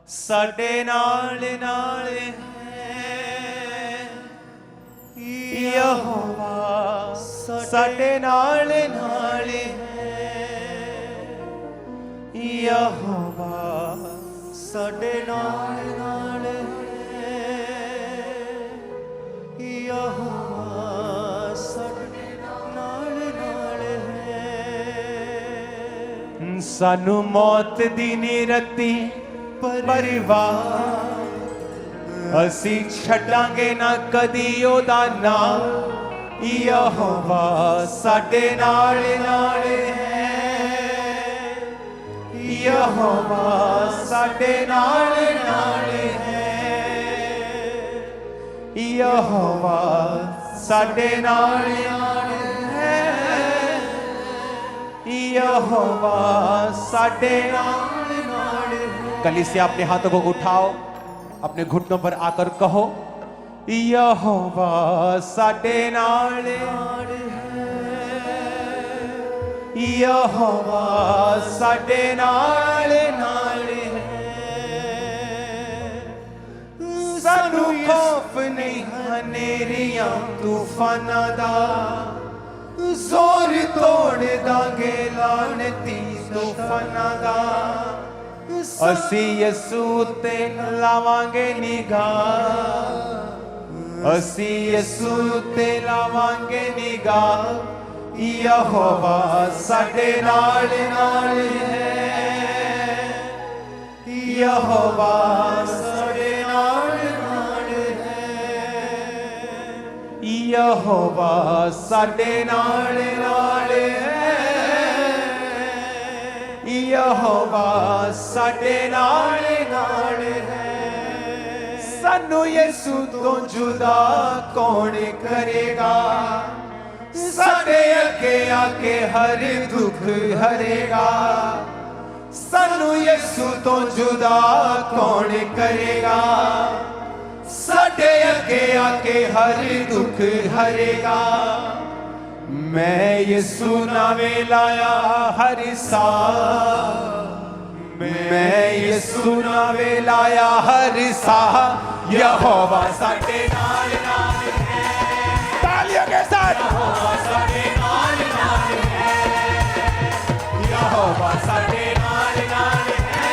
साडे नाल नाल है। यहोवा साडे नाल नाल है। यहोवा साडे नाल नाल है। यहोवा साडे नाल नाल है। सानू मौत दी निरती परिवार असी छड्डांगे ना कदी ओदा नाम। यहोवा साडे नाल नाल है। यहोवा साडे नाल नाल है। यहोवा साडे नाल नाल है। यहोवा साडे नाल नाल है। कलीसिया अपने हाथों को उठाओ, अपने घुटनों पर आकर कहो, यहोवा साडे नाल नाल है। यहोवा साडे नाल नाल है। सानू खौफ नहीं हनेरियां तूफानां दा, जोर तोड़ दांगे लानती तूफानां दा। असी यसू ते लावांगे निगाह। असी यसू ते लावांगे निगाह। यहोवा साडे नाल नाल है। यहोवा साडे नाल नाल है। यहोवा साडे नाल नाल है। यहोवा साडे नाल नाल है। सानू यसू तो जुदा कौन करेगा? साडे अगे आके हर दुख हरेगा। सानू यसू तो जुदा कौन करेगा? साडे अगे आके हर दुख हरेगा। मैं यसू नावे लाया हर साह। मैं यसू नावे लाया हर साह। यहोवा साडे नाल नाल है। तालियों के साथ यहोवा साडे नाल नाल है। यहोवा साडे नाल नाल है।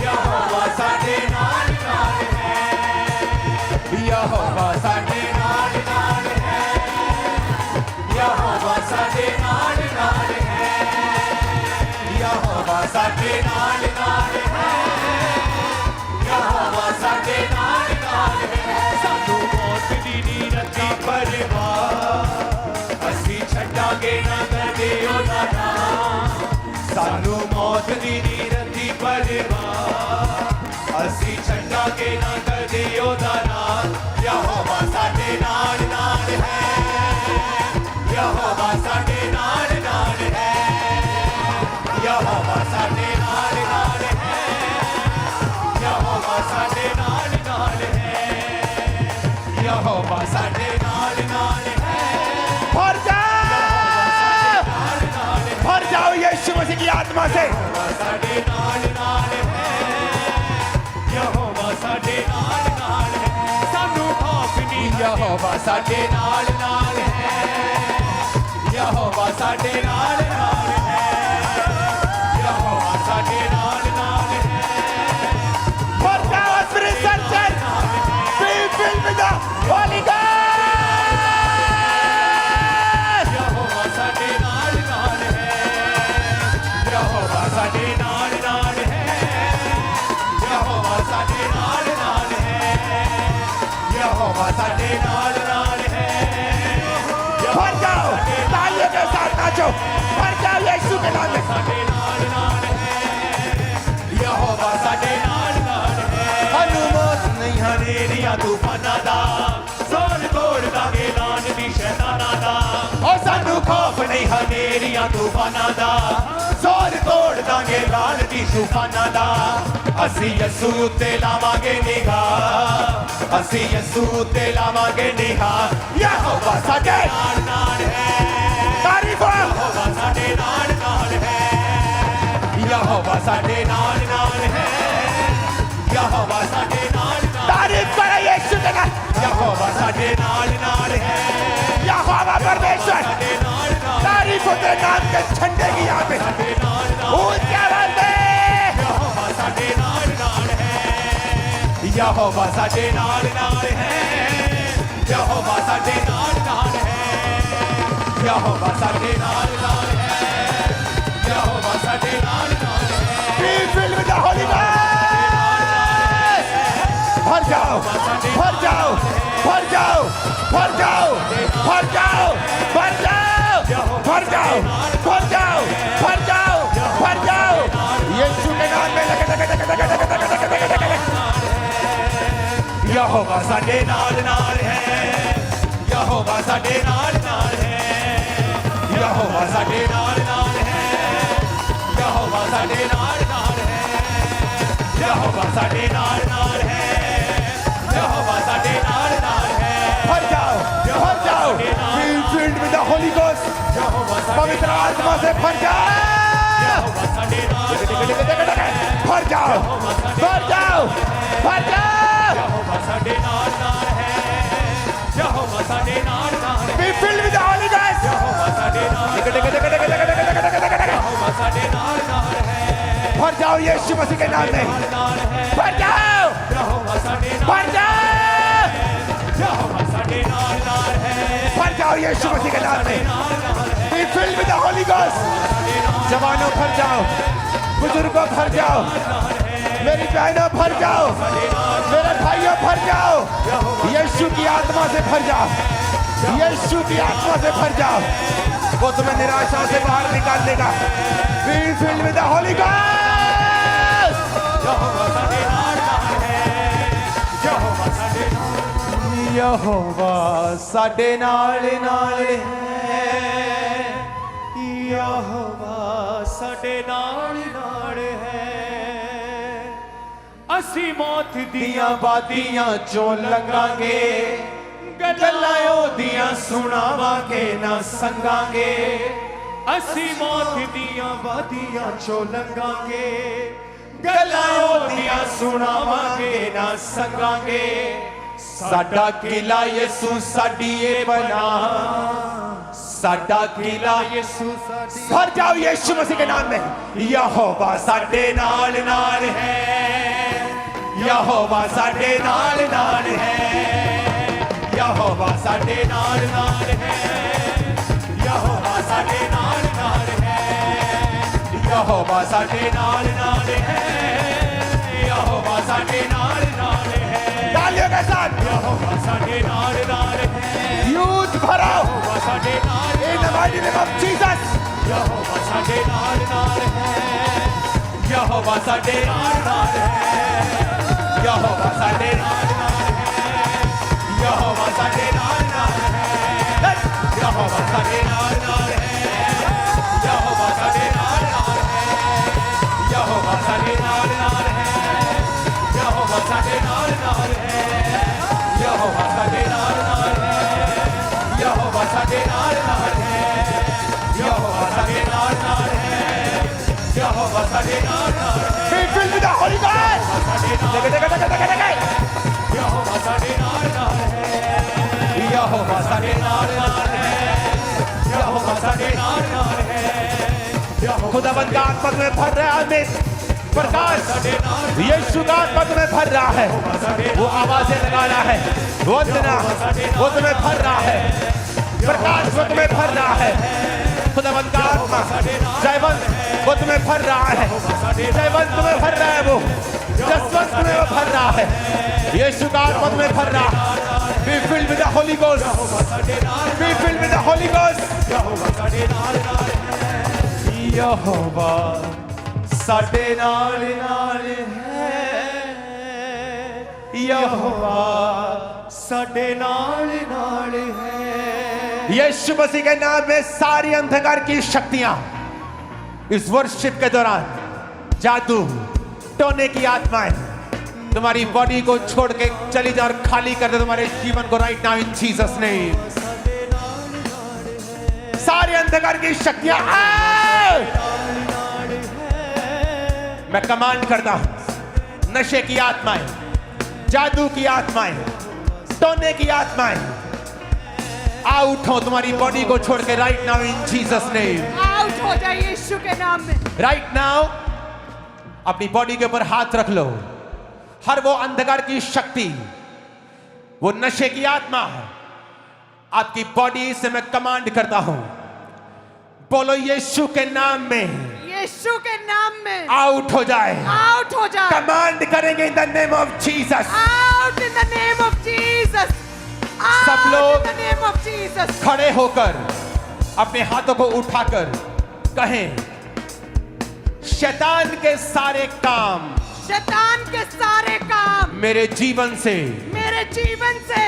यहोवा साडे नाल नाल है। यहोवा साडे नाल नाल है। यहोवा साडे नाल नाल है। यहोवा साडे नाल नाल है। यहोवा साडे नाल नाल है। सानू मौत दी नीरती परवाह, असी छड्डांगे ना कदे ओदा नाम। सानू मौत दी नीरती परवाह, असी छड्डांगे ना कदे ओदा नाम। यहोवा साडे नाल नाल है। यहोवा साडे नाल नाल है। यहोवा साडे नाल नाल है। यहोवा साडे नाल नाल है। यहोवा साडे नाल नाल है। भर जाओ यीशु मसीह की आत्मा से। यहोवा साडे नाल नाल है। यहोवा साडे नाल नाल है। सानू खौफ नहीं। यहोवा साडे नाल नाल है। यहोवा साडे नाल नाल है। यहोवा साडे नाल नाल है। For God resurrected, be filled with the Holy Ghost. यहोवा साडे नाल नाल है। यहोवा साडे नाल नाल है। यहोवा साडे नाल नाल है। यहोवा साडे नाल नाल है। भर जाओ, तालियों के साथ नाचो। भर जाओ यीशु के नाम में। साडे नाल नाल है। यहोवा साडे नाल नाल है। सानू मौत नहीं हनेरियां तूफानां दा, जोर तोड़ दांगे लानती शैतानां दा। ओ सानू खौफ नहीं हनेरियां तूफानां दा, जोर तोड़ दांगे लानती तूफानां दा। असी यसू ते लावांगे निगाह। असी यसू ते लावांगे निगाह। यहोवा साडे नाल नाल है। तारीफ यहोवा साडे नाल नाल है। यहोवा साडे नाल नाल है। यहोवा साडे नाल नाल तारीफ करो यीशु के नाम। यहोवा साडे नाल नाल है यहोवा परमेश्वर, साडे नाल नाल तारीफ हो तेरे नाम के झंडे की यहाँ पे। साडे नाल नाल ऊंची आवाज में यहोवा साडे नाल नाल है यहोवा साडे नाल नाल है यहोवा साडे नाल नाल है यहोवा साडे नाल नाल है यहोवा साडे नाल नाल है Be filled with the Holy Ghost। भर जाओ, भर जाओ, भर जाओ, भर जाओ, भर जाओ, भर जाओ, भर जाओ, भर जाओ, भर जाओ, भर जाओ। यीशु के नाम में लगे लगे लगे लगे लगे लगे लगे लगे लगे। यहोवा साडे नाल नाल है यहोवा साडे नाल नाल है यहोवा साडे नाल नाल है यहोवा साडे नाल नाल है यहोवा साडे नाल नाल है यहोवा साडे नाल नाल है भर जाओ, भर जाओ। Be filled with the Holy Ghost। यहोवा पवित्र आत्मा से भर जाओ, साडे नाल भर जाओ, भर जाओ, भर जाओ। यहोवा साडे नाल नाल है यहोवा साडे नाल नाल है Be filled with the Holy Ghost। यहोवा साडे नाल लगे लगे लगे लगे लगे लगे लगे लगे लगे लगे। यहोवा साडे नाल नाल है भर जाओ यीशु मसीह के नाम में। नाल है भर जाओ, यहोवा साडे भर जाओ, यहोवा साडे नाल नाल है भर जाओ यीशु मसीह के नाम में। Be filled with the Holy Ghost। जवानों भर जाओ, बुजुर्गों भर जाओ, मेरी बहनों भर जाओ, मेरे भाइयों भर जाओ। यीशु की आत्मा से भर जाओ, यीशु की आत्मा से भर जाओ। वो तुम्हें निराशा से बाहर निकाल देगा। Be filled with the Holy Ghost। यहोवा साडे नाल नाल है यहोवा साडे यहोवा साडे नाल नाल है। यहोवा साडे नाल नाल है ਅਸੀਂ ਮੌਤ ਦੀਆਂ बादियां चों लंघांगे, ਗੱਲਾਂ ਉਹਦੀਆਂ ਸੁਣਾਵਾਂਗੇ ਨਾ ਸੰਗਾਂਗੇ ਅਸੀਂ ਮੌਤ ਦੀਆਂ ਵਾਦੀਆਂ ਚੋਂ ਲੰਘਾਂਗੇ ਗੱਲਾਂ ਉਹਦੀਆਂ ਸੁਣਾਵਾਂਗੇ ਨਾ ਸੰਗਾਂਗੇ साडा किला यीशु साडी ए बना, साडा किला ਯਿਸੂ ਸਾਡੀ भर जाओ यीशु मसीह के नाम में। यहोवा साडे नाल नाल है, यहोवा साडे नाल नाल है, ਯਹੋਵਾ ਸਾਡੇ ਨਾਲ ਨਾਲ ਹੈ ਯਹੋਵਾ ਸਾਡੇ ਨਾਲ ਨਾਲ ਹੈ ਯਹੋਵਾ ਸਾਡੇ ਨਾਲ ਨਾਲ ਹੈ ਯਹੋਵਾ ਸਾਡੇ ਨਾਲ ਨਾਲ ਹੈ तालियों के साथ ਯਹੋਵਾ ਸਾਡੇ ਨਾਲ ਨਾਲ ਹੈ यूथ भराओ ਯਹੋਵਾ ਸਾਡੇ ਨਾਲ in the mighty name of Jesus। Jehovah ਸਾਡੇ ਨਾਲ ਨਾਲ ਹੈ ਯਹੋਵਾ ਸਾਡੇ ਨਾਲ ਨਾਲ ਹੈ ਯਹੋਵਾ ਸਾਡੇ ਨਾਲ ਨਾਲ ਹੈ ਯਹੋਵਾ ਸਾਡੇ ਨਾਲ ਨਾਲ ਹੈ ਯਹੋਵਾ ਸਾਡੇ ਨਾਲ ਨਾਲ ਹੈ ਯਹੋਵਾ ਸਾਡੇ ਨਾਲ ਨਾਲ ਹੈ ਯਹੋਵਾ ਸਾਡੇ ਨਾਲ ਨਾਲ ਹੈ ਯਹੋਵਾ ਸਾਡੇ ਨਾਲ ਨਾਲ ਹੈ ਯਹੋਵਾ ਸਾਡੇ ਨਾਲ ਨਾਲ ਹੈ ਯਹੋਵਾ ਸਾਡੇ ਨਾਲ ਨਾਲ ਹੈ ਯਹੋਵਾ ਸਾਡੇ ਨਾਲ ਨਾਲ ਹੈ ਯਹੋਵਾ ਸਾਡੇ ਨਾਲ ਨਾਲ ਹੈ Be filled with the Holy Ghost। ਸਾਡੇ ਨਾਲ लगे लगे लगे लगे लगे। ਯਹੋਵਾ ਸਾਡੇ ਨਾਲ ਨਾਲ ਹੈ ਯਹੋਵਾ ਸਾਡੇ ਨਾਲ ਨਾਲ ਹੈ ਯਹੋਵਾ ਸਾਡੇ ਨਾਲ ਨਾਲ ਹੈ ਯਹੋਵਾ खुदावंद का आत्मा तुम्हें भर रहा है। आमीन। प्रकाश यीशु का आत्मा तुम्हें भर रहा है। वो आवाजें लगा रहा है, वंदना वो तुम्हें भर रहा है, प्रकाश वो तुम्हें भर रहा है। खुदावंद का आत्मा जयवंत वो तुम्हें भर रहा है, जयवंत तुम्हें भर रहा है, वो जसवंत तुम्हें वो भर रहा है। यीशु का आत्मा तुम्हें भर रहा है। Be filled with the Holy Ghost। Be filled with the Holy Ghost। Jehovah ਸਾਡੇ ਨਾਲ ਨਾਲ ਹੈ ਯਹੋਵਾ ਸਾਡੇ ਨਾਲ ਨਾਲ ਹੈ यीशु मसीह के नाम में सारी अंधकार की शक्तियां इस वर्षिप के दौरान जादू टोने की आत्माएं तुम्हारी बॉडी को छोड़ के चली जाओ और खाली कर दे तुम्हारे जीवन को right now in Jesus name. सारी अंधकार की शक्तियां मैं कमांड करता हूं, नशे की आत्माएं, जादू की आत्माएं, टोने की आत्माएं आउट हो तुम्हारी बॉडी को छोड़ के right now in Jesus name. Out हो जाए यीशु के नाम में। राइट नाउ अपनी बॉडी के ऊपर हाथ रख लो। हर वो अंधकार की शक्ति, वो नशे की आत्मा आपकी बॉडी से मैं कमांड करता हूं, बोलो यीशु के नाम में यीशु के नाम में आउट हो जाए। आउट हो जाए। कमांड करेंगे in the name of Jesus. Out in the name of Jesus. सब लोग in the name of Jesus खड़े होकर अपने हाथों को उठाकर कहें, शैतान के सारे काम, शैतान के सारे काम मेरे जीवन से, मेरे जीवन से,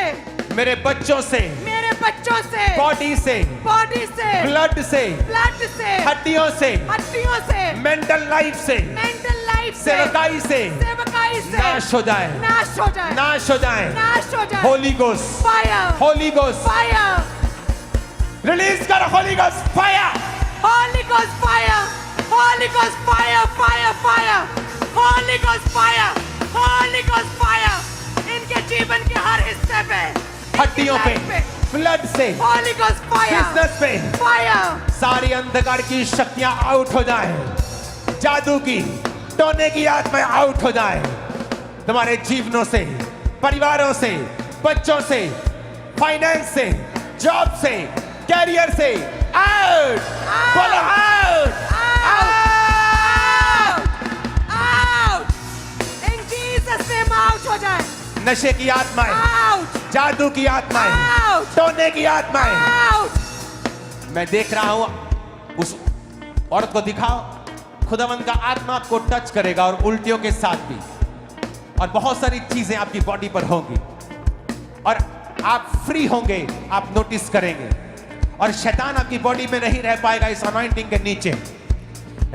मेरे बच्चों से, मेरे बच्चों से, बॉडी से, बॉडी से, ब्लड से, ब्लड से, हड्डियों से, हड्डियों से, मेंटल लाइफ से, मेंटल लाइफ से, सेवकाई से सेवकाई से नाश हो जाए, नाश हो जाए, नाश हो जाए। नाश हो जाए। Holy Ghost, fire, Holy Ghost, fire, release कर Holy Ghost fire. Holy Ghost fire, Holy Ghost fire, fire, fire, Holy Ghost fire, Holy Ghost fire इनके जीवन के हर हिस्से पे, हड्डियों पे, ब्लड से, होली गोस्ट फायर, बिजनेस पे, फायर, सारी अंधकार की शक्तियां आउट हो जाएं, जादू की, टोने की आत्माएं आउट हो जाएं, तुम्हारे जीवनों से, परिवारों से, बच्चों से, फाइनेंस से, जॉब से, कैरियर से आउट। बोलो आउट, आउट, आउट, इन जीसस नेम आउट हो जाए। नशे की आत्माएं, आउट, जादू की आत्माएं, आउट, टोने की आत्माएं। आउट, मैं देख रहा हूं, उस औरत को दिखाओ, खुदावंद का आत्मा आपको टच करेगा और उल्टियों के साथ भी, और बहुत सारी चीजें आपकी बॉडी पर होंगी और आप फ्री होंगे, आप नोटिस करेंगे और शैतान आपकी बॉडी में नहीं रह पाएगा इस अनॉइंटिंग के नीचे।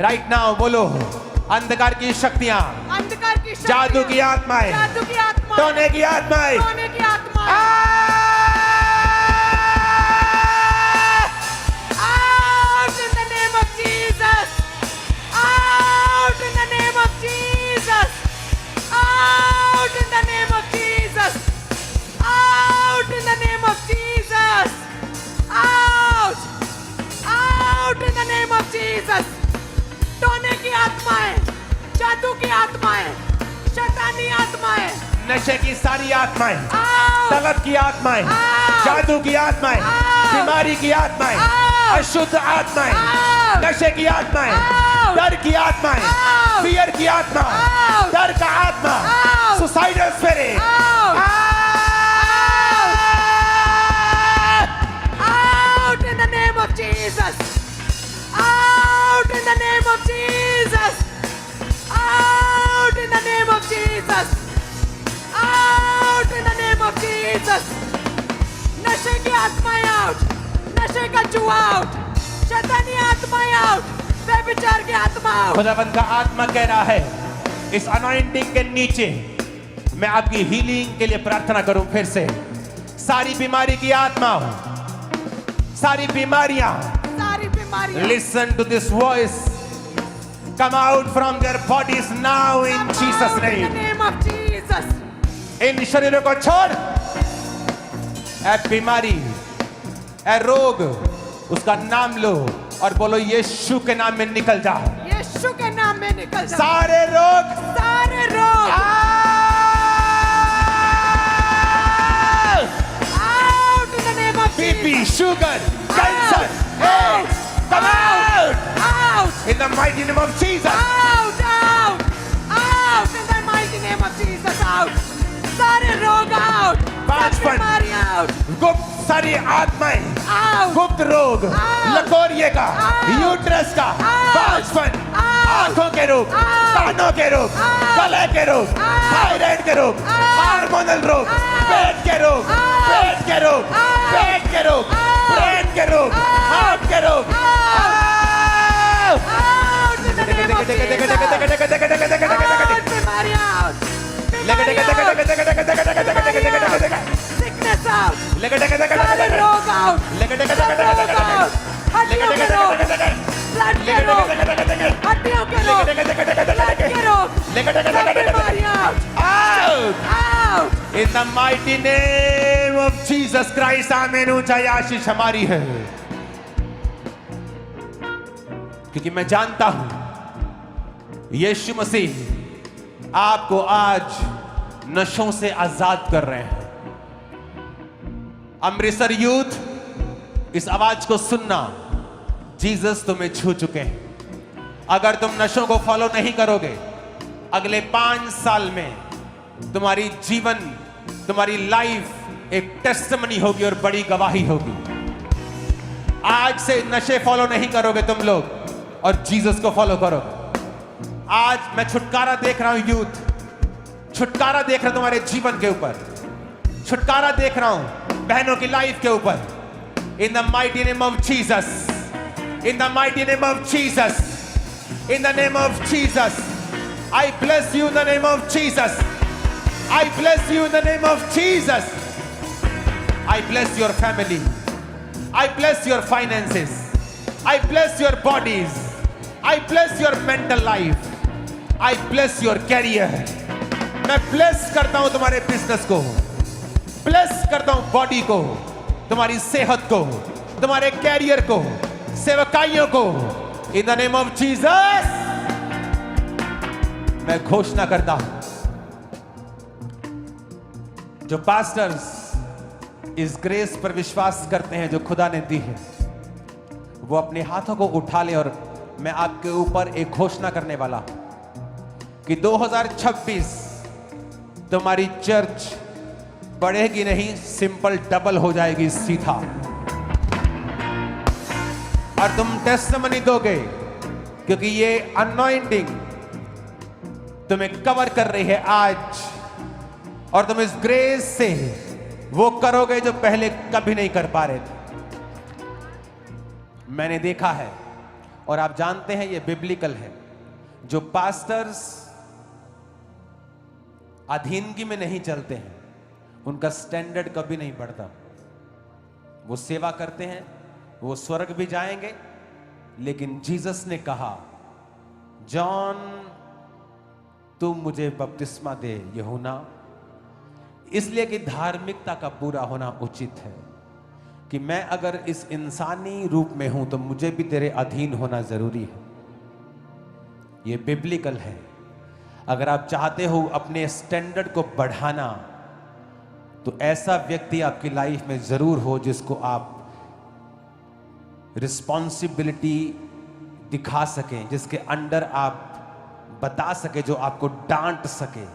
राइट नाउ बोलो, अंधकार की शक्तियां, अंधकार की शक्तियां, जादू की आत्माएं, जादू की आत्मा, टोने की आत्माएं टोने की आत्मा, out in the name of Jesus, out in the name of Jesus, out in the name of Jesus, out in the name of Jesus, out, out in the name of Jesus। टोने की आत्माएं, जादू की आत्माएं, शैतानी आत्माएं, नशे की सारी आत्माएं, out, तलब की आत्माएं, out, जादू की आत्माएं, out, बीमारी की आत्माएं, out, अशुद्ध आत्माएं, out, नशे की आत्माएं, out, डर की आत्माएं, out, फियर की आत्मा, out, डर का आत्मा, out, suicidal spirit, out, out in the name of Jesus, out in the name of Jesus, out in the name of Jesus, out in the name of Jesus। नशे की आत्माएं out, नशे का जुआ आउट, शैतानी आत्माएं आउट, व्यभिचार की आत्मा आउट। खुदावंद का आत्मा कह रहा है, इस अनॉइंटिंग के नीचे मैं आपकी हीलिंग के लिए प्रार्थना करूं। फिर से सारी बीमारी की आत्मा, सारी बीमारियां, सारी बीमारियां, listen to this voice, come out from their bodies now in Jesus out in the name। name of Jesus। इन शरीरों को छोड़, ए बीमारी, ए रोग, उसका नाम लो और बोलो यीशु के नाम में निकल जा। यीशु के नाम में निकल जा। सारे रोग सारे रोग out in the name of BP, Jesus। Sugar, cancer, AIDS, come out Out, in the mighty name of Jesus। out, out, out in the mighty name of Jesus। Out, सारे रोग out, पांच सब फन। बीमारी out, गुप्त सारी आत्माएं, out, गुप्त रोग, लकोरिये का, यूट्रस का, बांझपन, आंखों के रोग, कानों के रोग, गले के रोग, थायराइड के रोग, हार्मोनल रोग, पेट के रोग, पेट के रोग, पेट के रोग, ब्रेन के रोग, हार्ट के रोग, out in the name of Jesus। Out, बीमारी out, बीमारी out, sickness out, सारे रोग out, सब रोग out, हड्डियों के रोग, ब्लड के रोग, हड्डियों के रोग, ब्लड के रोग, सब बीमारियां In the mighty name of Jesus Christ, आमीन। ऊंचाई आशीष हमारी है, क्योंकि मैं जानता हूं यीशु मसीह आपको आज नशों से आजाद कर रहे हैं। अमृतसर यूथ, इस आवाज को सुनना, जीसस तुम्हें छू चुके हैं। अगर तुम नशों को फॉलो नहीं करोगे, अगले 5 साल में तुम्हारी जीवन, तुम्हारी लाइफ एक टेस्टिमनी होगी और बड़ी गवाही होगी। आज से नशे फॉलो नहीं करोगे तुम लोग और जीसस को फॉलो करोगे। आज मैं छुटकारा देख रहा हूं यूथ, छुटकारा देख रहा हूं तुम्हारे जीवन के ऊपर, छुटकारा देख रहा हूं बहनों की लाइफ के ऊपर। In the mighty name of Jesus, in the mighty name of Jesus, in the name of Jesus, I bless you in the name of Jesus. I bless you in the name of Jesus. I bless your family. I bless your finances. I bless your bodies. I bless your mental life. I bless your career. मैं bless करता हूं तुम्हारे business को, bless करता हूं body को, तुम्हारी सेहत को, तुम्हारे कैरियर को, सेवकाइयों को। In the name of Jesus मैं घोषणा करता हूं, जो पास्टर्स इस ग्रेस पर विश्वास करते हैं जो खुदा ने दी है, वो अपने हाथों को उठा ले। और मैं आपके ऊपर एक घोषणा करने वाला हूं कि 2026 तुम्हारी चर्च बढ़ेगी नहीं, सिंपल डबल हो जाएगी सीधा। और तुम टेस्टिमनी दोगे, क्योंकि ये अनॉइंटिंग तुम्हें कवर कर रही है आज, और तुम इस ग्रेस से वो करोगे जो पहले कभी नहीं कर पा रहे थे। मैंने देखा है, और आप जानते हैं ये बिब्लिकल है, जो पास्टर्स अधीनगी में नहीं चलते हैं उनका स्टैंडर्ड कभी नहीं बढ़ता। वो सेवा करते हैं, वो स्वर्ग भी जाएंगे, लेकिन जीसस ने कहा, जॉन तू मुझे बपतिस्मा दे यूहन्ना, इसलिए कि धार्मिकता का पूरा होना उचित है, कि मैं अगर इस इंसानी रूप में हूं तो मुझे भी तेरे अधीन होना जरूरी है। ये बिब्लिकल है। अगर आप चाहते हो अपने स्टैंडर्ड को बढ़ाना, तो ऐसा व्यक्ति आपकी लाइफ में जरूर हो जिसको आप रिस्पॉन्सिबिलिटी दिखा सकें, जिसके अंडर आप बता सके, जो आपको डांट सके।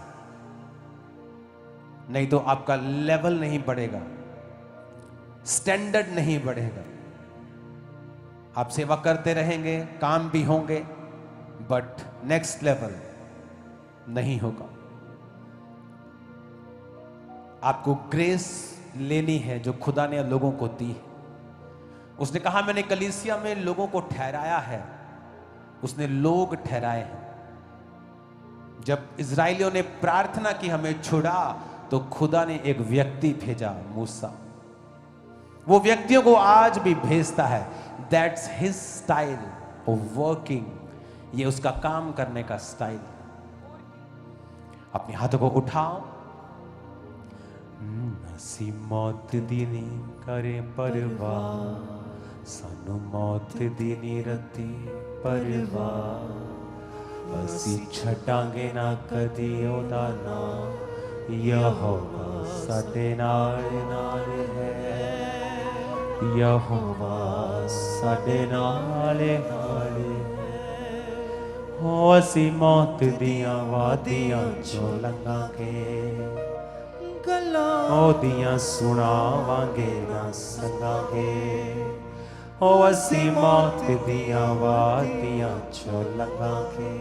नहीं तो आपका लेवल नहीं बढ़ेगा, स्टैंडर्ड नहीं बढ़ेगा। आप सेवा करते रहेंगे, काम भी होंगे, बट नेक्स्ट लेवल नहीं होगा। आपको ग्रेस लेनी है जो खुदा ने लोगों को दी है। उसने कहा, मैंने कलीसिया में लोगों को ठहराया है। उसने लोग ठहराए हैं। जब इजराइलियों ने प्रार्थना की हमें छुड़ा, तो खुदा ने एक व्यक्ति भेजा, मूसा। वो व्यक्तियों को आज भी भेजता है। That's his style of working. ये उसका काम करने का स्टाइल। अपने हाथों को उठाओ। ਅਸੀਂ मौत दी नी करे परवाह, सानू मौत दी नी रती परवाह, ਅਸੀਂ ਛੱਡਾਂਗੇ ना कदी ओदा नाम, यहोवा साडे नाल नाल है, यहोवा साडे नाल नाल है। हो ਅਸੀਂ मौत दियां वादियां चों लंघांगे, ओदियां सुनावांगे ना संगांगे। ओ ਅਸੀਂ मौत दियां वादियां चों लंघांगे,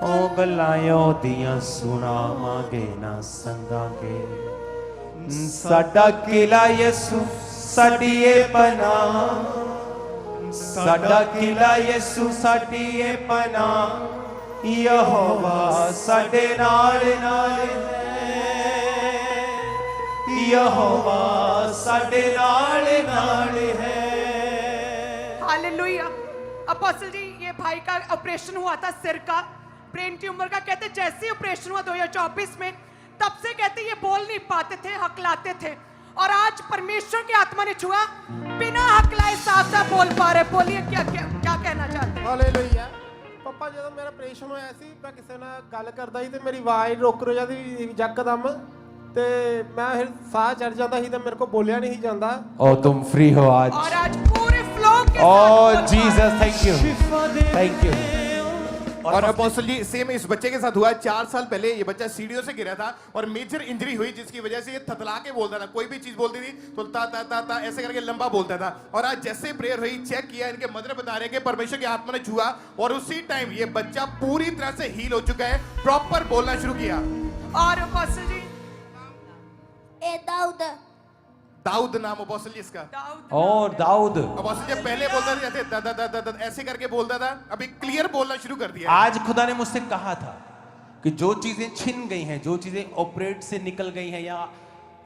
ओ गल्लां ओदियां सुनावांगे ना संगांगे। साडा किला यसू साडी ए पनाह, साडा किला यसू साडी ए पनाह, यहोवा साडे नाल नाल है, यहोवा साडे नाल नाल है। हालेलुया। अपोस्टल जी, ये भाई का ऑपरेशन हुआ था सिर का, ब्रेन ट्यूमर का। कहते जैसे ही ऑपरेशन हुआ 2024 में, तब से कहते ये बोल नहीं पाते थे, हकलाते थे, और आज परमेश्वर की आत्मा ने छुआ, बिना हकलाए साफ साफ बोल पा रहे। बोलिए क्या क्या क्या कहना चाहते हैं? ਹਾਲੇਲੂਇਆ। ਪਪਾ ਜਦੋਂ ਮੇਰਾ ਆਪਰੇਸ਼ਨ ਹੋਇਆ ਸੀ ਮੈਂ ਕਿਸੇ ਨਾਲ ਗੱਲ ਕਰਦਾ ਸੀ ਤੇ ਮੇਰੀ ਆਵਾਜ਼ ਰੁਕ ਜਾਂਦੀ ਯਕਦਮ ਤੇ ਮੈਂ ਫਿਰ ਸਾਹ ਚੜ ਜਾਂਦਾ ਸੀ ਤੇ ਮੇਰੇ ਕੋਲ ਬੋਲਿਆ ਨਹੀਂ ਸੀ ਜਾਂਦਾ। ओ तुम फ्री हो आज। और आज पूरे फ्लो के साथ ओ बोल पा जीसस, रहे। Thank you, thank you. और अपोस्टल जी सेम इस बच्चे के साथ हुआ। 4 साल पहले ये बच्चा सीढ़ियों से गिरा था और मेजर इंजरी हुई, जिसकी वजह से ये थतला के बोलता था। कोई भी चीज बोलती थी तो ता ऐसे करके लंबा बोलता था। और आज जैसे प्रेयर हुई, चेक किया, इनके मदर बता रहे हैं कि परमेश्वर की आत्मा ने छुआ और उसी टाइम ये बच्चा पूरी तरह से हील हो चुका है, प्रॉपर बोलना शुरू किया। और अपोस्टल जी दाऊद नाम अपोस्टल जी इसका। दाऊद और दाऊद अपोस्टल जी पहले बोलता था जैसे दा ऐसे करके बोलता था, अभी क्लियर बोलना शुरू कर दिया। आज खुदा ने मुझसे कहा था कि जो चीजें छिन गई हैं, जो चीजें ऑपरेट से निकल गई हैं या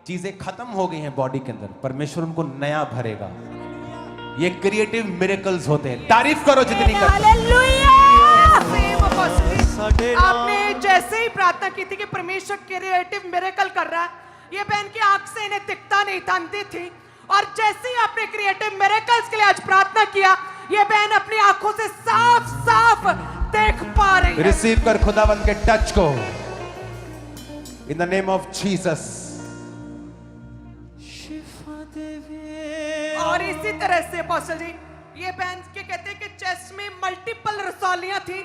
चीजें खत्म हो गई हैं बॉडी के अंदर, परमेश्वर उनको नया भरेगा। ये क्रिएटिव मिरेकल्स होते हैं। तारीफ करो जितनी कर सेम अपोस्टल जी, आपने जैसे ही प्रार्थना की थी कि परमेश्वर क्रिएटिव मिरेकल कर रहा है, ये बहन की आंख से इन्हें दिखता नहीं था, अंधी थी, और जैसे ही आपने क्रिएटिव मिरेकल्स के लिए आज प्रार्थना किया, ये बहन अपनी आंखों से साफ साफ देख पा रही है। रिसीव कर खुदावंद के टच को in the name of Jesus. और इसी तरह से अपोस्टल जी, ये बहन के कहते हैं कि चेस्ट में मल्टीपल रसौलियां थी,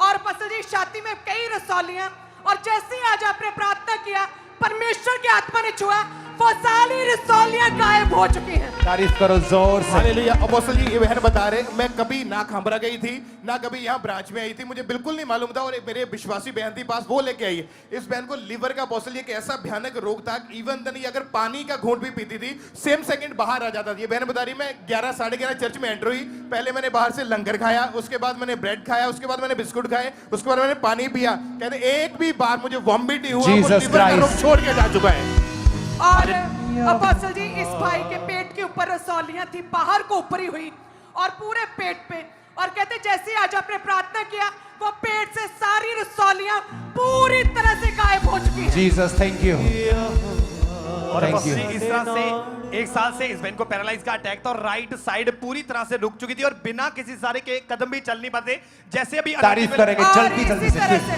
और अपोस्टल जी छाती में कई रसौलियां, और जैसे ही आज आपने प्रार्थना किया, परमेश्वर की आत्मा ने छुआ, वो सारी रसौलियां गायब हो चुकी हैं। तारीफ करो जोर से। हालेलुया। अपोस्टल जी ये बहन बता रहे, मैं कभी ना खामरा गई थी, ना कभी यहाँ ब्रांच में आई थी, मुझे बिल्कुल नहीं मालूम था, और एक मेरे विश्वासी बहन थी पास, वो लेके आई। इस बहन को लीवर का अपोस्टल एक ऐसा भयानक रोग था, इवन नहीं अगर पानी का घूंट भी पीती थी सेम सेकंड बाहर आ जाता था। ये बहन बता रही, मैं 11 साढ़े 11 चर्च में एंटर हुई, पहले मैंने बाहर से लंगर खाया, उसके बाद मैंने ब्रेड खाया, उसके बाद मैंने बिस्कुट खाए, उसके बाद मैंने पानी पिया। कहते एक भी बार मुझे वॉमिट नहीं हुआ, वो Jesus लीवर का Christ। रोग छोड़ के जा चुका है। और अपोस्टल जी इस भाई के पेट के ऊपर रसौलियां थी, बाहर को ऊपरी हुई और पूरे पेट पे, और कहते जैसे आज आपने प्रार्थना किया, वो पेट से सारी रसौलियां पूरी तरह से गायब हो चुकी हैं। Jesus, thank you. और Thank अपोस्टल you. जी, इस तरह से 1 साल से इस बहन को पैरालाइज का अटैक था और राइट साइड पूरी तरह से रुक चुकी थी और बिना किसी सारे के कदम भी चल नहीं पाते। जैसे अभी तारीफ करेंगे और जल्दी जल्दी इसी तरह से। से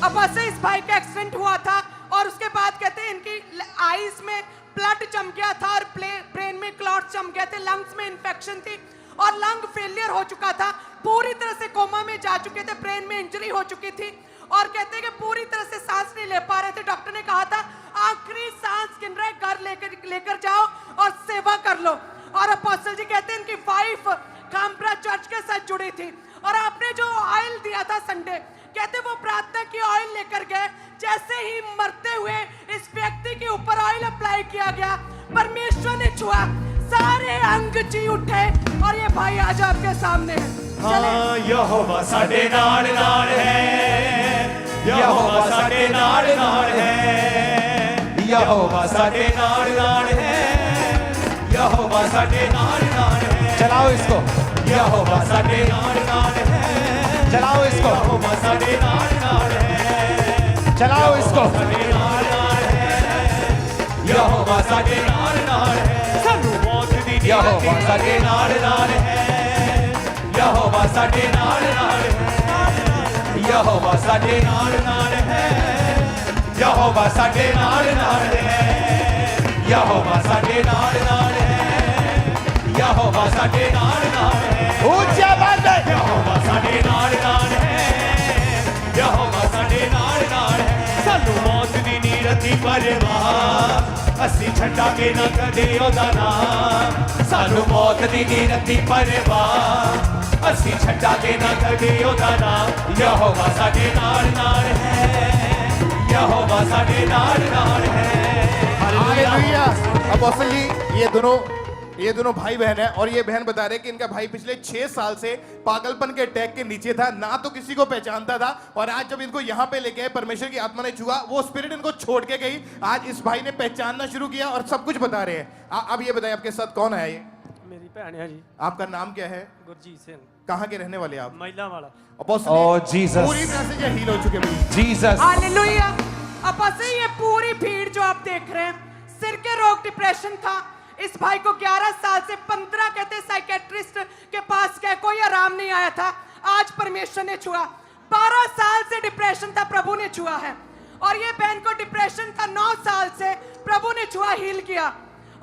अपोस्टल इस भाई का एक्सीडेंट हुआ था, और उसके बाद कहते हैं इनकी आईज में ब्लड जम गया था, और ब्रेन में क्लॉट्स जम गए थे, लंग्स में इन्फेक्शन थी, और लंग फेलियर हो चुका था, पूरी तरह से कोमा में जा चुके थे, ब्रेन में इंजरी हो चुकी थी, और कहते हैं कि पूरी तरह से सांस नहीं ले पा रहे थे। डॉक्टर ने कहा था आखिरी सांस गिन रहा है, घर लेकर जाओ और सेवा कर लो। और अपोस्टल जी कहते हैं इनकी वाइफ काम्प्रा चर्च के साथ जुड़ी थी, और आपने जो ऑयल दिया था संडे, कहते वो प्रार्थना की ऑयल लेकर गए, जैसे ही मरते हुए इस व्यक्ति के ऊपर ऑयल अप्लाई किया गया, परमेश्वर ने छुआ, सारे अंग जी उठे, और ये भाई आज आपके सामने है। हाँ यहोवा साडे नाल नाल है, यहोवा साडे नाल नाल है, यहोवा साडे नाल नाल है, यहोवा साडे नाल नाल है। चलाओ इसको, यहोवा साडे नाल नाल है, चलाओ इसको, यहोवा साडे नाल नाल है, चलाओ इसको। साडे नाल नाल है, यहोवा साडे नाल नाल है। सानू मौत दी यहोवा साडे नाल नाल है, यहोवा साडे नाल नाल है, यहोवा साडे नाल नाल है, यहोवा साडे नाल नाल है, यहोवा साडे नाल नाल है, यहोवा साडे नाल नाल है। ऊंचा बात है। यहोवा साडे नाल नाल है, यहोवा साडे नाल नाल है। सानू मौत दी नी रती परवाह, असी छड्डांगे ना कदे ओदा नाम। सानू मौत दी नी रती परवाह, असी छड्डांगे ना कदे ओदा नाम। यहोवा साडे नाल नाल है, यहोवा साडे नाल नाल है। हालेलुया। अपोस्टल जी ये दोनों भाई बहन है, और ये बहन बता रहे कि इनका भाई पिछले 6 साल से पागलपन के अटैक के नीचे था, ना तो किसी को पहचानता था, और आज जब इनको यहाँ पे लेके आए, परमेश्वर की आत्मा ने छुआ, वो स्पिरिट इनको छोड़ के गई। आज इस भाई ने पहचानना शुरू किया और सब कुछ बता रहे हैं। अब ये बताइए आपके साथ कौन है? ये ਮੇਰੀ ਭੈਣ ਹੈ ਜੀ आपका नाम क्या है? ਗੁਰਜੀਤ ਸਿੰਘ कहाँ के रहने वाले आप? ਮਹਿਲਾ ਵਾਲਾ। अपोस्टल Oh, जी, Jesus. पूरी तरह से हील हो चुके भाई। Jesus, hallelujah. अपोस्टल ये पूरी भीड़ जो आप देख रहे हैं, सिर के रोग डिप्रेशन था इस भाई को 11 साल से। 15 कहते साइकेट्रिस्ट के पास गए, कोई आराम नहीं आया था। आज परमेश्वर ने छुआ। 12 साल से डिप्रेशन था, प्रभु ने छुआ है। और ये बहन को डिप्रेशन था 9 साल से, प्रभु ने छुआ, हील किया।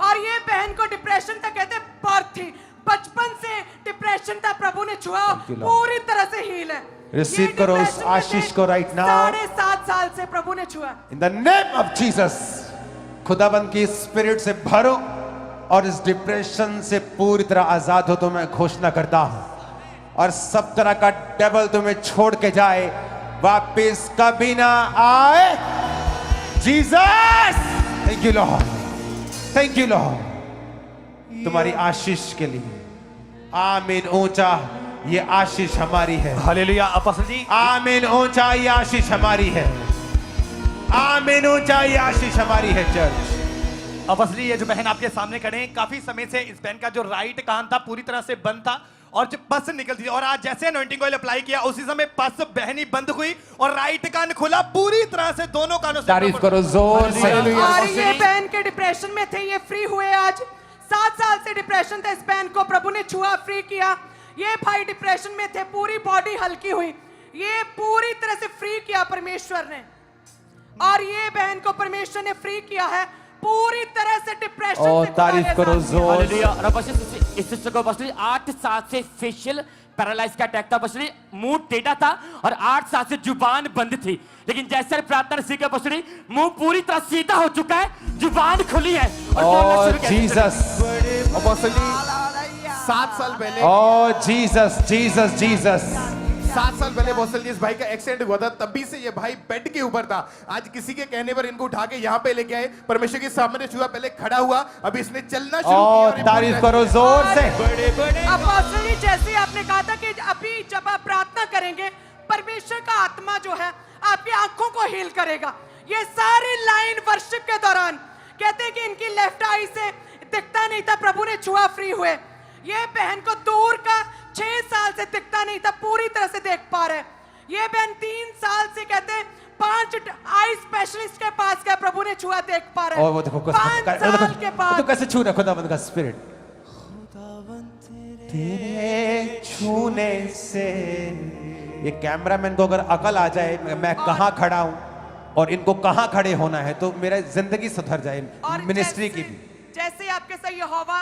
और ये बहन को डिप्रेशन था, कहते बर्थ थी, बचपन से डिप्रेशन था, प्रभु ने छुआ, पूरी तरह से हील है। रिसीव करो उस आशीष को राइट नाउ। 7.5 साल से प्रभु ने छुआ। In the name of Jesus, खुदाबंद की स्पिरिट से भरो और इस डिप्रेशन से पूरी तरह आजाद हो। तो मैं घोषणा करता हूं और सब तरह का डेविल तुम्हें छोड़ के जाए, वापस कभी ना आए। Jesus, thank you Lord, thank you Lord तुम्हारी आशीष के लिए। आमीन। ऊंचा ये आशीष हमारी है। हालेलुया। अपोस्टल जी, आमीन। ऊंचा ये आशीष हमारी है। आमीन। ऊंचा ये आशीष हमारी है। चर्च, अपोस्टल जी, ये जो बहन आपके सामने खड़े हैं, काफी समय से इस बहन का जो राइट कान था पूरी तरह से बंद था और जो पस निकलती थी, और आज जैसे अनॉइंटिंग ऑयल अप्लाई किया उसी समय पस बहनी बंद हुई और राइट कान खुला पूरी तरह से, दोनों कानों से। तारीफ करो जोर से। और ये बहन के डिप्रेशन में थे, ये फ्री हुए आज। 7 साल से डिप्रेशन था इस बहन को, प्रभु ने छुआ, फ्री किया। ये भाई डिप्रेशन में थे, पूरी बॉडी हल्की हुई, ये पूरी तरह से फ्री किया परमेश्वर ने। और ये बहन को परमेश्वर ने फ्री किया है पूरी तरह से डिप्रेशन और से। तारीफ करो जोर। हालेलुया। और अपोस्टल इस सिस्टर को अपोस्टल 8 साल से फेशियल पैरालाइज का अटैक था। अपोस्टल मुंह टेढ़ा था और 8 साल से जुबान बंद थी, लेकिन जैसे प्रार्थना सीखे अपोस्टल मुंह पूरी तरह सीधा हो चुका है, जुबान खुली है और बोलना शुरू किया। जीसस, अपोस्टल जी 7 साल पहले, ओ जीसस, जीसस, जीसस। 7 साल पहले अपोस्टल जी इस भाई का एक्सीडेंट हुआ था। तभी से ये भाई बेड के ऊपर था। आज किसी के कहने पर इनको उठा के यहाँ पे लेके आए, परमेश्वर के सामने छुआ, पहले खड़ा हुआ, अभी इसने चलना शुरू किया। और तारीफ करो जोर से। अपोस्टल जी, जैसे आपने कहा था कि अभी जब आप प्रार्थना करेंगे, परमेश्वर का आत्मा जो है आपकी आंखों को हील करेगा। ये सारी लाइन वर्शिप के दौरान कहते हैं कि इनकी लेफ्ट आई से दिखता नहीं था, प्रभु ने छुआ, फ्री हुए। ये बहन को दूर का 6 साल से दिखता नहीं था, पूरी तरह से देख पा रहे। ये बहन 3 साल से कहते हैं 5 आई स्पेशलिस्ट के पास गए, प्रभु ने छुआ, देख पा रहे। और वो देखो 5 साल के बाद तो कैसे छू रहा खुदाबंद का स्पिरिट। तेरे छूने से, ये कैमरामैन को अगर अकल आ जाए मैं कहाँ खड़ा हूँ और इनको कहाँ खड़े होना है, तो मेरा जिंदगी सुधर जाए, और मिनिस्ट्री की भी। जैसे आपके साथ यहोवा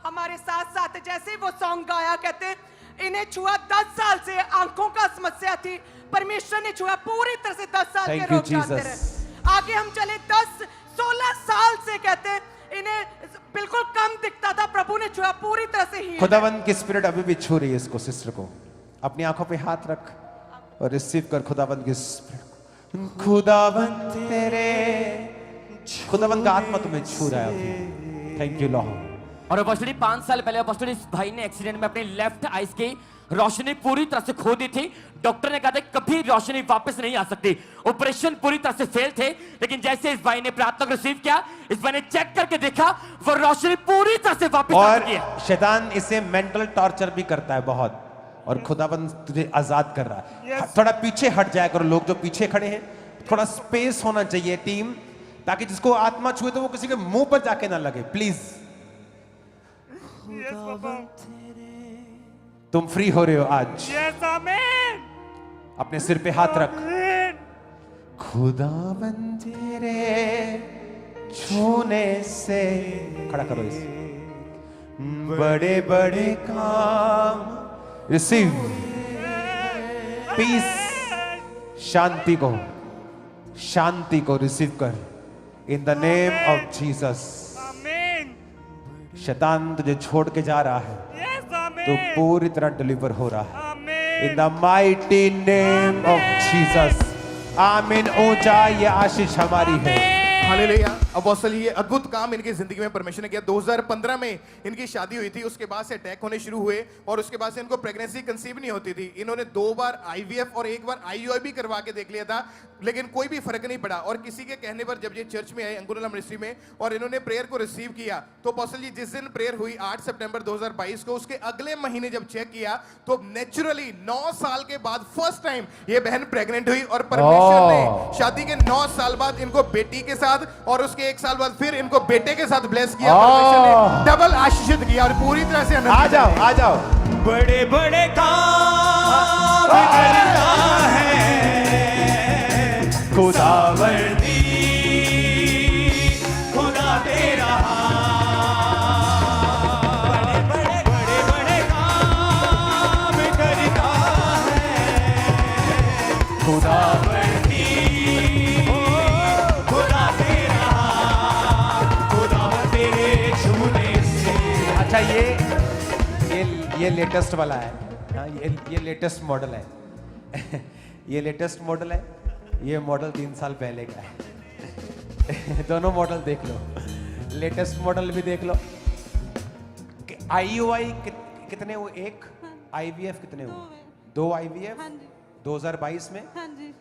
हमारे साथ साथ है, जैसे ही वो सॉन्ग गाया, कहते हैं इन्हें छुआ 10 साल से आंखों का समस्या थी, परमेश्वर ने छुआ, पूरी तरह से 10 साल Thank के you, रोग जाते Jesus. रहे। आगे हम चले 10-16 साल से, कहते हैं इन्हें बिल्कुल कम दिखता था, प्रभु ने छुआ, पूरी तरह से ही। खुदाबंद की स्पिरिट अभी भी छू रही है इसको, सिस्टर को। अपनी आंखों पे हाथ रख और रिसीव कर खुदाबंद की स्पिरिट। खुदाबंद तेरे, खुदाबंद का आत्मा तुम्हें छू रहा है। Thank you Lord. और अपोस्टल 5 साल पहले अपोस्टल इस भाई ने एक्सीडेंट में अपने लेफ्ट आईज की रोशनी पूरी तरह से खो दी थी। डॉक्टर ने कहा था कभी रोशनी वापस नहीं आ सकती, ऑपरेशन पूरी तरह से फेल थे। लेकिन जैसे इस भाई ने प्रार्थना को रिसीव किया, इस भाई ने चेक करके देखा, वो रोशनी पूरी तरह से वापस आ चुकी है। और शैतान इसे मेंटल टॉर्चर भी करता है बहुत, और खुदाबंद तुझे आजाद कर रहा है। थोड़ा पीछे हट जाया करो, लोग जो पीछे खड़े हैं, थोड़ा स्पेस होना चाहिए टीम, ताकि जिसको आत्मा छुए तो वो किसी के मुंह पर जाके ना लगे। प्लीज, तुम फ्री हो रहे हो आज। अपने सिर पे हाथ रख। खुदाबंद तेरे छूने से, खड़ा करो इसे, बड़े बड़े काम, रिसीव पीस, शांति को रिसीव कर in the name of Jesus. शैतान तुझे छोड़ के जा रहा है, तो पूरी तरह डिलीवर हो रहा है in the mighty name of Jesus. आमीन। ऊंचा ये आशीष हमारी है। हालेलुया। अपोस्टल ये अद्भुत काम इनकी जिंदगी में परमेश्वर ने किया। 2015 में इनकी शादी हुई थी, उसके बाद से अटैक होने शुरू हुए और उसके बाद से इनको प्रेगनेंसी कंसीव नहीं होती थी। इन्होंने 2 बार आईवीएफ और 1 बार आईयूआई भी करवा के देख लिया था, लेकिन कोई भी फर्क नहीं पड़ा। और किसी के कहने पर जब ये चर्च में आए अंकुरला मिनिस्ट्री में और इन्होंने प्रेयर को रिसीव किया, तो अपोस्टल जी जिस दिन प्रेयर हुई 8 सितंबर 2022 को, उसके अगले महीने जब चेक किया तो नेचुरली 9 साल के बाद फर्स्ट टाइम ये बहन प्रेग्नेंट हुई और परमेश्वर ने शादी के 9 साल बाद इनको बेटी के साथ और उसके 1 साल बाद फिर इनको बेटे के साथ ब्लेस किया। परमेश्वर ने डबल आशीषित किया और पूरी तरह से आ जाओ आ जाओ। बड़े बड़े काम करता है खुदावंदी, खुदा तेरा बड़े बड़े काम करता है खुदावंदी, खुदा तेरा, खुदा तेरे छूने से। अच्छा ये लेटेस्ट वाला है। हाँ, ये लेटेस्ट मॉडल है। ये लेटेस्ट मॉडल है, ये मॉडल 3 साल पहले का है। दोनों मॉडल देख लो, लेटेस्ट मॉडल भी देख लो। आईयूआई कितने हुए? 1 आईवीएफ कितने हुए? 2 आईवीएफ 2022 में। हाँ जी,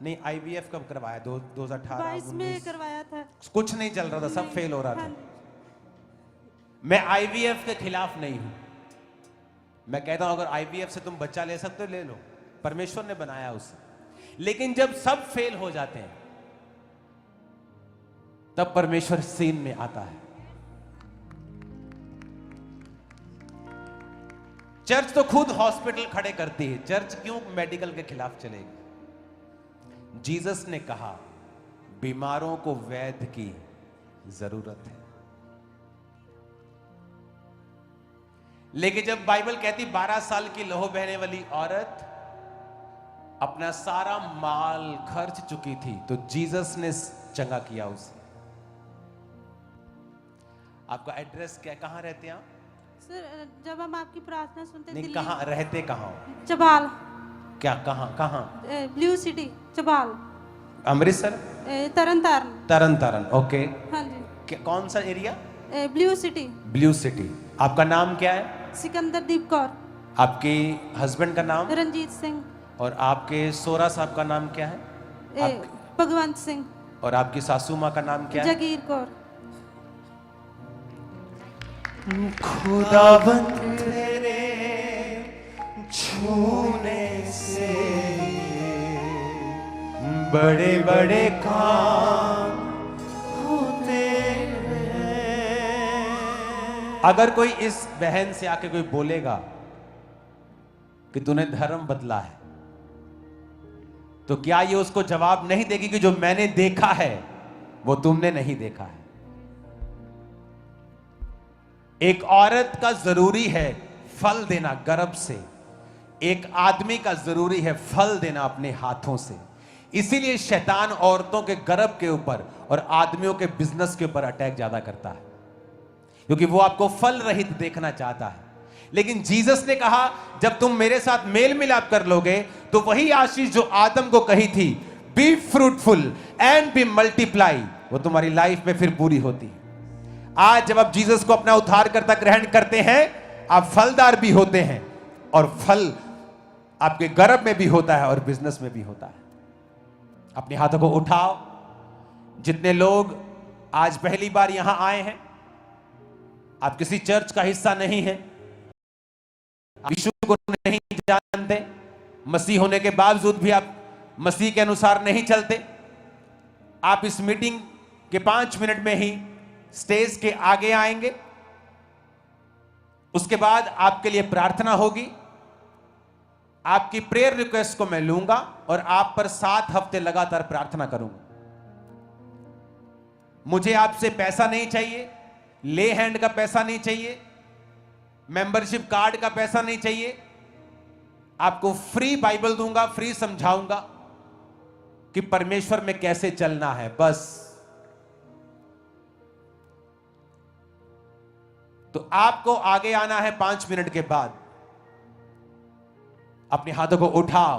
नहीं, आईवीएफ कब करवाया? 2018 22 में करवाया था। कुछ नहीं चल रहा था, सब फेल हो रहा हाँ था। मैं आईवीएफ के खिलाफ नहीं हूं। मैं कहता हूं अगर आईवीएफ से तुम बच्चा ले सकते हो ले लो, परमेश्वर ने बनाया उसे। लेकिन जब सब फेल हो जाते हैं तब परमेश्वर सीन में आता है। चर्च तो खुद हॉस्पिटल खड़े करती है, चर्च क्यों मेडिकल के खिलाफ चलेगी? जीसस ने कहा बीमारों को वैद्य की जरूरत है। लेकिन जब बाइबल कहती 12 साल की लहू बहने वाली औरत अपना सारा माल खर्च चुकी थी, तो जीसस ने चंगा किया उसे। आपका एड्रेस क्या, कहां रहते हैं आप? सर, जब हम आपकी प्रार्थना सुनते नहीं, दिल्ली- कहां रहते, कहां हो? चबाल, क्या, कहां कहां? ब्लू सिटी, चबाल, अमृतसर, तरन तारण। तरन तारण, ओके। हाँ जी, कौन सा area? Blue city. Blue city. आपका नाम क्या है? सिकंदर दीप कौर। आपके हस्बैंड का नाम? रंजीत सिंह। और आपके सोरा साहब का नाम क्या है? भगवंत सिंह। और आपकी सासू माँ का नाम क्या है? जगीर कौर। खुदावंद तेरे छूने से बड़े बड़े काम होते हैं। अगर कोई इस बहन से आके कोई बोलेगा कि तूने धर्म बदला है, तो क्या ये उसको जवाब नहीं देगी कि जो मैंने देखा है वो तुमने नहीं देखा है? एक औरत का जरूरी है फल देना गर्भ से, एक आदमी का जरूरी है फल देना अपने हाथों से। इसीलिए शैतान औरतों के गर्भ के ऊपर और आदमियों के बिजनेस के ऊपर अटैक ज्यादा करता है, क्योंकि वो आपको फल रहित देखना चाहता है। लेकिन जीसस ने कहा जब तुम मेरे साथ मेल मिलाप कर लोगे तो वही आशीष जो आदम को कही थी, be fruitful and be multiply, वो तुम्हारी लाइफ में फिर पूरी होती है। आज जब आप जीसस को अपना उद्धारकर्ता ग्रहण करते हैं, आप फलदार भी होते हैं और फल आपके गर्भ में भी होता है और बिजनेस में भी होता है। अपने हाथों को उठाओ। जितने लोग आज पहली बार यहां आए हैं, आप किसी चर्च का हिस्सा नहीं हैं, यीशु को नहीं जानते, मसीह होने के बावजूद भी आप मसीह के अनुसार नहीं चलते, आप इस मीटिंग के 5 मिनट में ही स्टेज के आगे आएंगे। उसके बाद आपके लिए प्रार्थना होगी। आपकी प्रेयर रिक्वेस्ट को मैं लूंगा और आप पर 7 हफ्ते लगातार प्रार्थना करूंगा। मुझे आपसे पैसा नहीं चाहिए, ले हैंड का पैसा नहीं चाहिए, मेंबरशिप कार्ड का पैसा नहीं चाहिए। आपको फ्री बाइबल दूंगा, फ्री समझाऊंगा कि परमेश्वर में कैसे चलना है, बस। तो आपको आगे आना है 5 मिनट के बाद। अपने हाथों को उठाओ।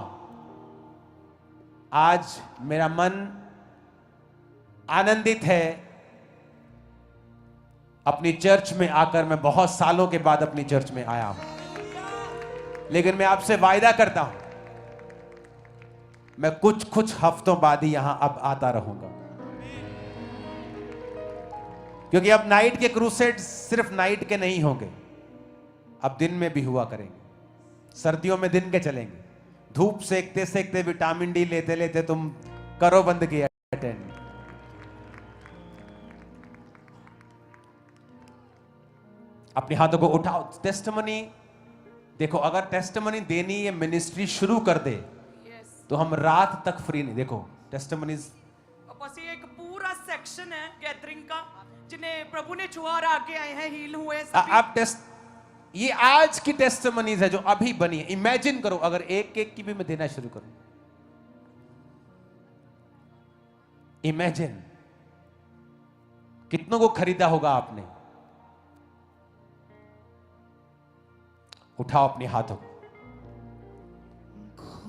आज मेरा मन आनंदित है अपनी चर्च में आकर मैं बहुत सालों के बाद अपनी चर्च में आया हूं, लेकिन मैं आपसे वायदा करता हूं मैं कुछ हफ्तों बाद ही यहां अब आता रहूंगा, क्योंकि अब नाइट के क्रूसेड सिर्फ नाइट के नहीं होंगे, अब दिन में भी हुआ करेंगे। सर्दियों में दिन के चलेंगे, धूप सेकते सेकते विटामिन डी लेते लेते तुम करो बंद किया अटेंड। अपने हाथों को उठाओ। टेस्टिमनी देखो, अगर टेस्टिमनी देनी ये मिनिस्ट्री शुरू कर दे तो हम रात तक फ्री नहीं। देखो टेस्टिमनीज बस ये एक पूरा सेक्शन है गैदरिंग का, जिन्हें प्रभु ने छुआ और आगे आए हैं, हील हुए हैं सभी। आप ये आज की टेस्टिमनीज है जो अभी बनी है। इमेजिन करो अगर एक एक की भी मैं देना शुरू करूं, इमेजिन कितनों को खरीदा होगा आपने। उठाओ अपने हाथों को,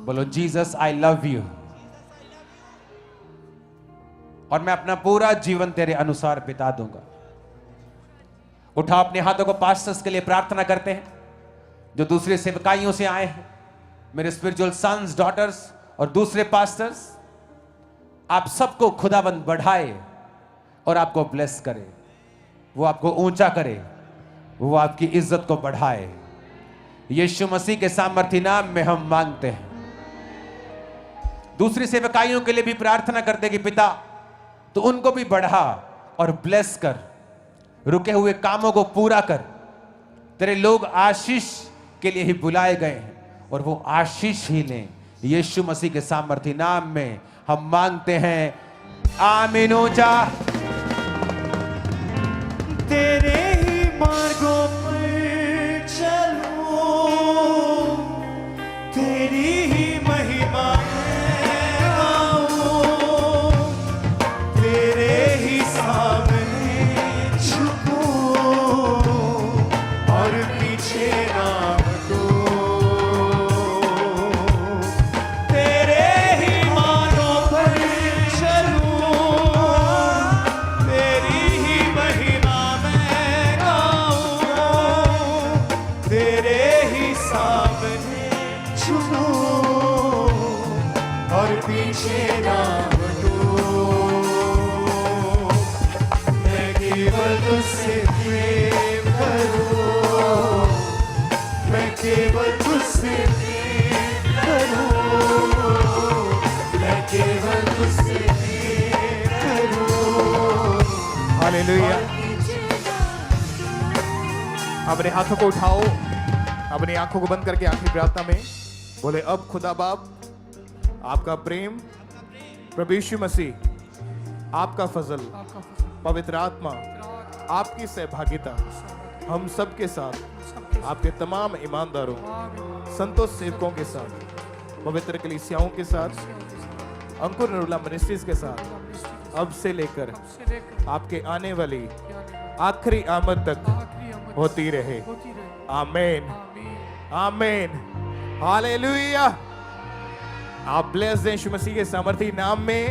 बोलो जीसस आई लव यू, और मैं अपना पूरा जीवन तेरे अनुसार बिता दूंगा। उठाओ अपने हाथों को। पास्टर्स के लिए प्रार्थना करते हैं जो दूसरे सेवकाइयों से आए हैं, मेरे स्पिरिचुअल सन्स डॉटर्स और दूसरे पास्टर्स, आप सबको खुदाबंद बढ़ाए और आपको ब्लेस करे, वो आपको ऊंचा करे, वो आपकी इज्जत को बढ़ाए। यीशु मसीह के सामर्थी नाम में हम मांगते हैं। दूसरी सेवकाइयों के लिए भी प्रार्थना करते कि पिता तो उनको भी बढ़ा और ब्लेस कर, रुके हुए कामों को पूरा कर। तेरे लोग आशीष के लिए ही बुलाए गए हैं और वो आशीष ही लें। यीशु मसीह के सामर्थी नाम में हम मांगते हैं, आमीन। ऊंचा। तेरे ही मार्गों पर चलूं, तेरी ही महिमा गाऊं, तेरे ही सामने झुकूं और पीछे ना हटूं। तेरे ही मार्गों पर चलूं, तेरी ही महिमा मैं गाऊं, तेरे ही सामने झुकूं और पीछे ना हटूं। मैं केवल तुझसे प्रेम करूं, मैं केवल तुझसे प्रेम करूं, मैं केवल तुझसे प्रेम करूं। हालेलुया। अपने हाथों को उठाओ, अपनी आंखों को बंद करके आखिरी प्रार्थना में बोले, अब खुदा बाप आपका प्रेम, प्रभु यीशु मसीह आपका फजल, पवित्र आत्मा आपकी सहभागिता हम सब के साथ, आपके तमाम ईमानदारों, संतों, सेवकों के साथ, पवित्र कलीसियाओं के साथ, अंकुर नरूला मिनिस्ट्रीज के साथ, अब से लेकर आपके आने वाली आखिरी आमद तक होती रहे। आमीन, आमीन, हालेलुया। आप ब्लेस दें यीशु मसीह के सामर्थी नाम में।